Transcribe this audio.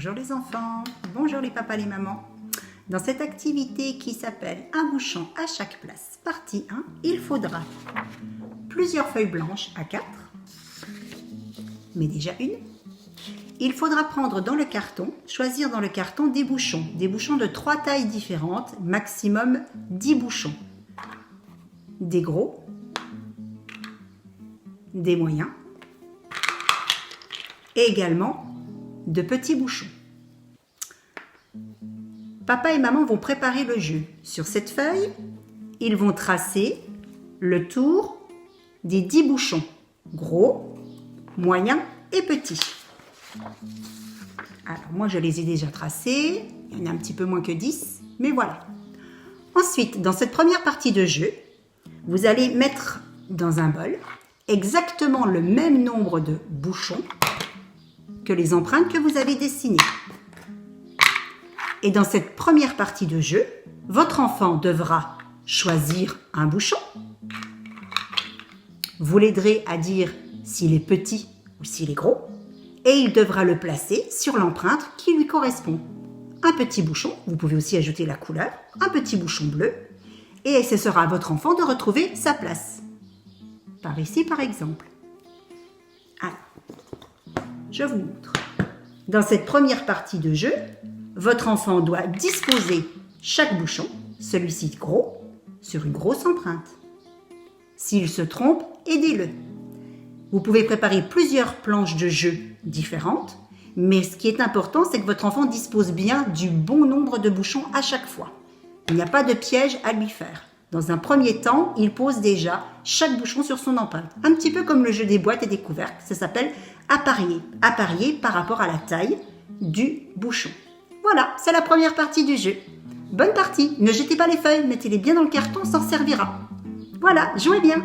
Bonjour les enfants, bonjour les papas, les mamans. Dans cette activité qui s'appelle un bouchon à chaque place, partie 1, il faudra plusieurs feuilles blanches à 4, mais déjà une. Il faudra prendre dans le carton, choisir dans le carton des bouchons de 3 tailles différentes, maximum 10 bouchons. Des gros, des moyens et également de petits bouchons. Papa et maman vont préparer le jeu. Sur cette feuille, ils vont tracer le tour des 10 bouchons, gros, moyens et petits. Alors moi je les ai déjà tracés, il y en a un petit peu moins que 10, mais voilà. Ensuite, dans cette première partie de jeu, vous allez mettre dans un bol exactement le même nombre de bouchons que les empreintes que vous avez dessinées. Et dans cette première partie de jeu, votre enfant devra choisir un bouchon. Vous l'aiderez à dire s'il est petit ou s'il est gros. Et il devra le placer sur l'empreinte qui lui correspond. Un petit bouchon, vous pouvez aussi ajouter la couleur, un petit bouchon bleu. Et ce sera à votre enfant de retrouver sa place. Par ici, par exemple. Alors, je vous montre. Dans cette première partie de jeu, votre enfant doit disposer chaque bouchon, celui-ci gros, sur une grosse empreinte. S'il se trompe, aidez-le. Vous pouvez préparer plusieurs planches de jeu différentes, mais ce qui est important, c'est que votre enfant dispose bien du bon nombre de bouchons à chaque fois. Il n'y a pas de piège à lui faire. Dans un premier temps, il pose déjà chaque bouchon sur son empreinte. Un petit peu comme le jeu des boîtes et des couvercles, ça s'appelle apparier. Apparier par rapport à la taille du bouchon. Voilà, c'est la première partie du jeu. Bonne partie, ne jetez pas les feuilles, mettez-les bien dans le carton, ça en servira. Voilà, jouez bien.